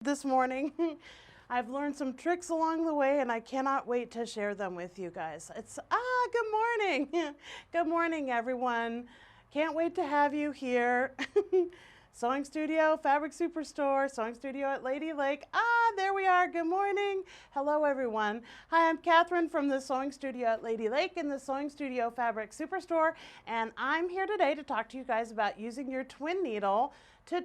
this morning. I've learned some tricks along the way and I cannot wait to share them with you guys. Good morning. Good morning, everyone. Can't wait to have you here. Sewing Studio Fabric Superstore, Sewing Studio at Lady Lake. There we are. Good morning. Hello, everyone. Hi, I'm Catherine from the Sewing Studio at Lady Lake and the Sewing Studio Fabric Superstore, and I'm here today to talk to you guys about using your twin needle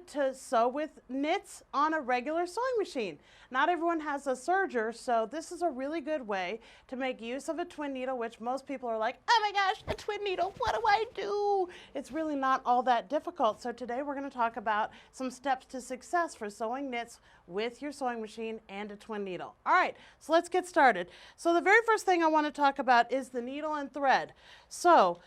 to sew with knits on a regular sewing machine. Not everyone has a serger, so this is a really good way to make use of a twin needle, which most people are like, oh my gosh, a twin needle, what do I do? It's really not all that difficult. So today we're going to talk about some steps to success for sewing knits with your sewing machine and a twin needle. All right, so let's get started. So the very first thing I want to talk about is the needle and thread. So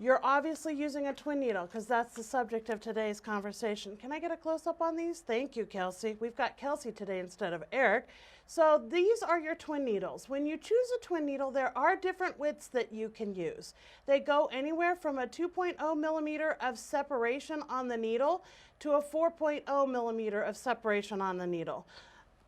you're obviously using a twin needle because that's the subject of today's conversation. Can I get a close-up on these? Thank you, Kelsey. We've got Kelsey today instead of Eric. So these are your twin needles. When you choose a twin needle, there are different widths that you can use. They go anywhere from a 2.0 millimeter of separation on the needle to a 4.0 millimeter of separation on the needle.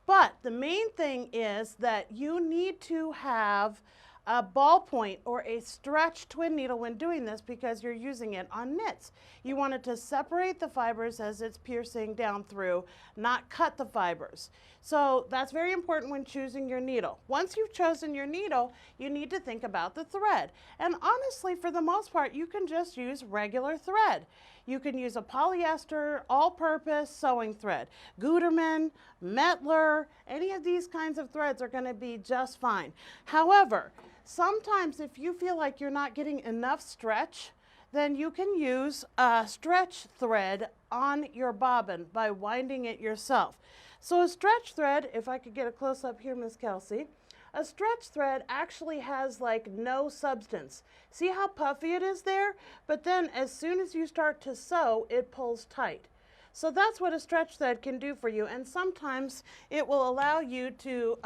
But the main thing is that you need to have a ballpoint or a stretch twin needle when doing this because you're using it on knits. You want it to separate the fibers as it's piercing down through, not cut the fibers. So that's very important when choosing your needle. Once you've chosen your needle, you need to think about the thread. And honestly, for the most part, you can just use regular thread. You can use a polyester, all-purpose sewing thread. Gutermann, Mettler, any of these kinds of threads are going to be just fine. However, sometimes if you feel like you're not getting enough stretch, then you can use a stretch thread on your bobbin by winding it yourself. So a stretch thread, if I could get a close-up here, Miss Kelsey, a stretch thread actually has like no substance. See how puffy it is there? But then as soon as you start to sew, it pulls tight. So that's what a stretch thread can do for you. And sometimes it will allow you to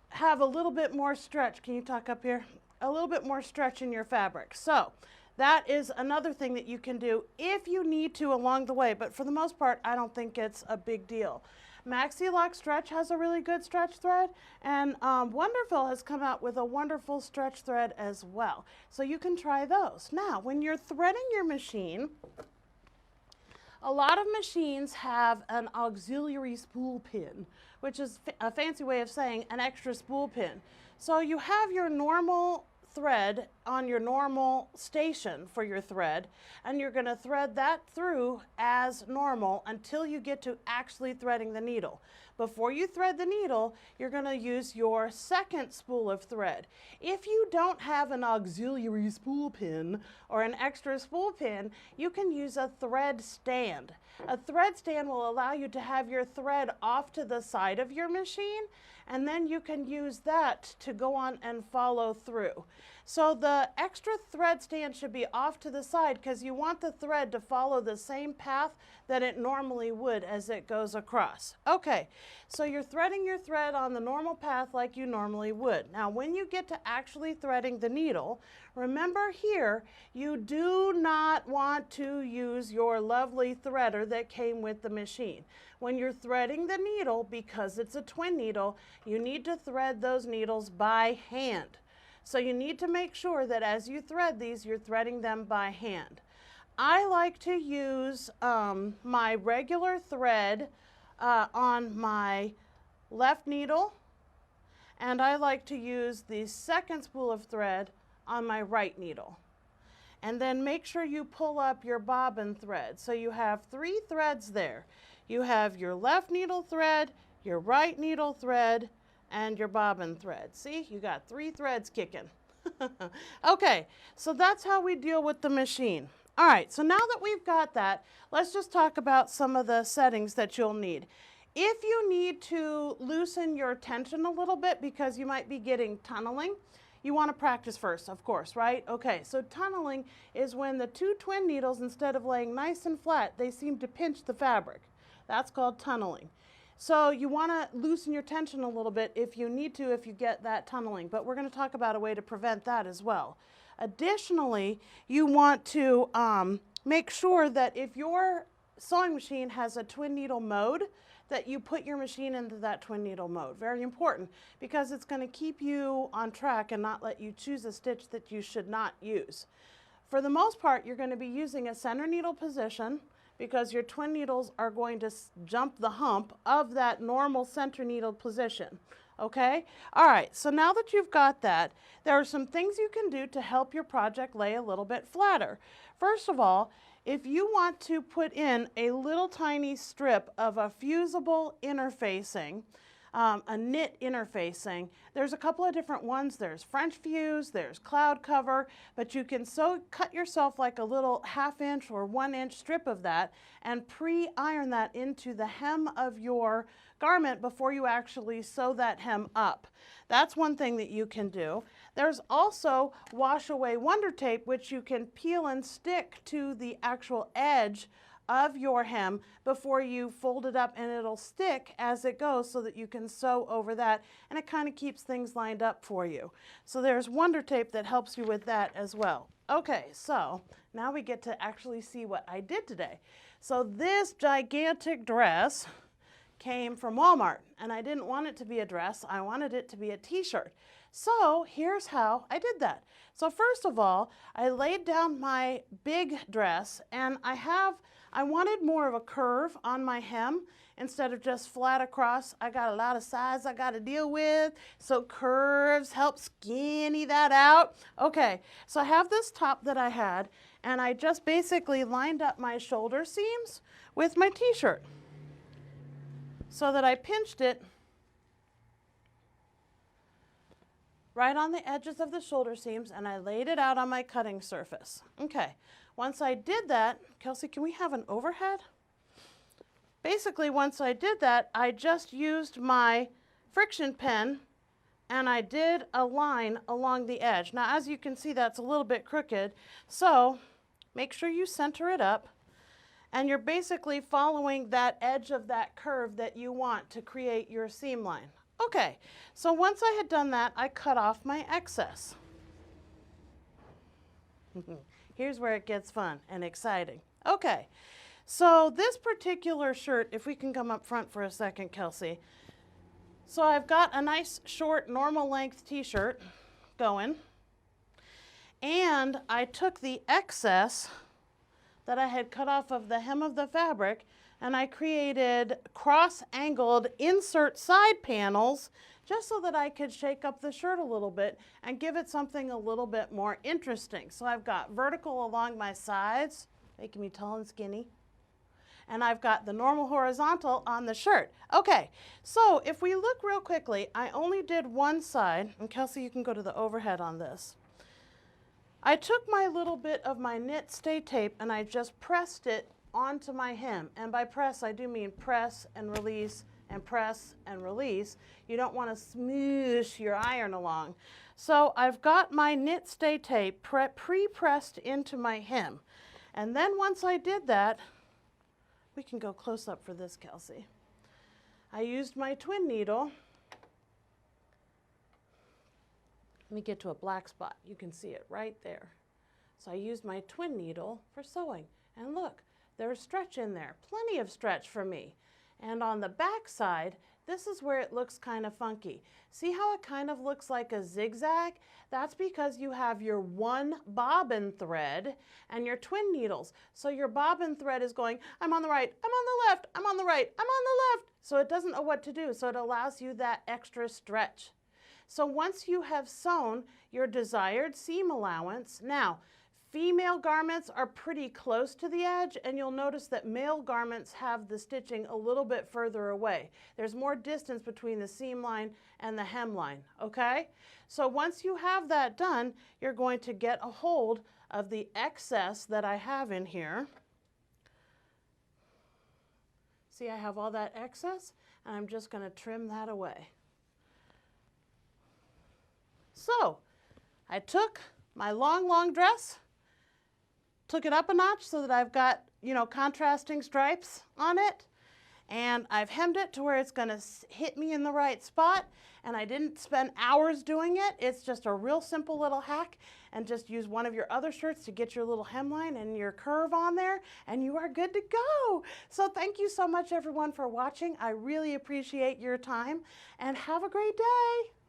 have a little bit more stretch. Can you talk up here? A little bit more stretch in your fabric. So that is another thing that you can do if you need to along the way. But for the most part, I don't think it's a big deal. Maxi Lock Stretch has a really good stretch thread, and Wonderful has come out with a wonderful stretch thread as well. So you can try those. Now, when you're threading your machine, a lot of machines have an auxiliary spool pin, which is a fancy way of saying an extra spool pin. So you have your normal thread on your normal station for your thread, and you're going to thread that through as normal until you get to actually threading the needle. Before you thread the needle, you're going to use your second spool of thread. If you don't have an auxiliary spool pin or an extra spool pin, you can use a thread stand. A thread stand will allow you to have your thread off to the side of your machine, and then you can use that to go on and follow through. So the extra thread stand should be off to the side because you want the thread to follow the same path that it normally would as it goes across. Okay, so you're threading your thread on the normal path like you normally would. Now when you get to actually threading the needle, remember here, you do not want to use your lovely threader that came with the machine. When you're threading the needle, because it's a twin needle, you need to thread those needles by hand. So you need to make sure that as you thread these, you're threading them by hand. I like to use my regular thread on my left needle, and I like to use the second spool of thread on my right needle. And then make sure you pull up your bobbin thread. So you have 3 threads there. You have your left needle thread, your right needle thread, and your bobbin thread. See, you got 3 threads kicking. Okay, so that's how we deal with the machine. All right, so now that we've got that, let's just talk about some of the settings that you'll need. If you need to loosen your tension a little bit because you might be getting tunneling, you want to practice first, of course, right? Okay, so tunneling is when the 2 twin needles, instead of laying nice and flat, they seem to pinch the fabric. That's called tunneling. So you want to loosen your tension a little bit if you need to, if you get that tunneling, but we're going to talk about a way to prevent that as well. Additionally, you want to make sure that if your sewing machine has a twin needle mode, that you put your machine into that twin needle mode. Very important, because it's going to keep you on track and not let you choose a stitch that you should not use. For the most part, you're going to be using a center needle position because your twin needles are going to jump the hump of that normal center needle position. Okay? All right, so now that you've got that, there are some things you can do to help your project lay a little bit flatter. First of all, if you want to put in a little tiny strip of a fusible interfacing, a knit interfacing, there's a couple of different ones. There's French fuse, there's cloud cover, but you can cut yourself like a little 1/2 inch or 1 inch strip of that and pre-iron that into the hem of your garment before you actually sew that hem up. That's one thing that you can do. There's also wash away wonder tape, which you can peel and stick to the actual edge of your hem before you fold it up, and it'll stick as it goes so that you can sew over that, and it kind of keeps things lined up for you. So there's wonder tape that helps you with that as well. Okay, so now we get to actually see what I did today. So this gigantic dress came from Walmart, and I didn't want it to be a dress, I wanted it to be a t-shirt. So here's how I did that. So first of all, I laid down my big dress, and I wanted more of a curve on my hem instead of just flat across. I got a lot of size I got to deal with, so curves help skinny that out. Okay, so I have this top that I had, and I just basically lined up my shoulder seams with my t-shirt so that I pinched it right on the edges of the shoulder seams, and I laid it out on my cutting surface. Okay, once I did that, Kelsey, can we have an overhead? Basically, once I did that, I just used my friction pen and I did a line along the edge. Now, as you can see, that's a little bit crooked, so make sure you center it up, and you're basically following that edge of that curve that you want to create your seam line. Okay, so once I had done that, I cut off my excess. Here's where it gets fun and exciting. Okay, so this particular shirt, if we can come up front for a second, Kelsey. So I've got a nice short normal length t-shirt going, and I took the excess that I had cut off of the hem of the fabric, and I created cross-angled insert side panels just so that I could shake up the shirt a little bit and give it something a little bit more interesting. So I've got vertical along my sides, making me tall and skinny, and I've got the normal horizontal on the shirt. Okay, so if we look real quickly, I only did one side, and Kelsey, you can go to the overhead on this. I took my little bit of my knit stay tape and I just pressed it onto my hem. And by press, I do mean press and release and press and release. You don't want to smoosh your iron along. So I've got my knit stay tape pre-pressed into my hem. And then once I did that, we can go close up for this, Kelsey. I used my twin needle. Let me get to a black spot. You can see it right there. So I used my twin needle for sewing. And look, there's stretch in there, plenty of stretch for me. And on the back side, this is where it looks kind of funky. See how it kind of looks like a zigzag? That's because you have your one bobbin thread and your twin needles. So your bobbin thread is going, I'm on the right, I'm on the left, I'm on the right, I'm on the left. So it doesn't know what to do. So it allows you that extra stretch. So once you have sewn your desired seam allowance, now female garments are pretty close to the edge, and you'll notice that male garments have the stitching a little bit further away. There's more distance between the seam line and the hem line, okay? So once you have that done, you're going to get a hold of the excess that I have in here. See, I have all that excess, and I'm just going to trim that away. So I took my long dress, took it up a notch so that I've got, contrasting stripes on it, and I've hemmed it to where it's gonna hit me in the right spot, and I didn't spend hours doing it. It's just a real simple little hack, and just use one of your other shirts to get your little hemline and your curve on there, and you are good to go. So thank you so much everyone for watching. I really appreciate your time, and have a great day.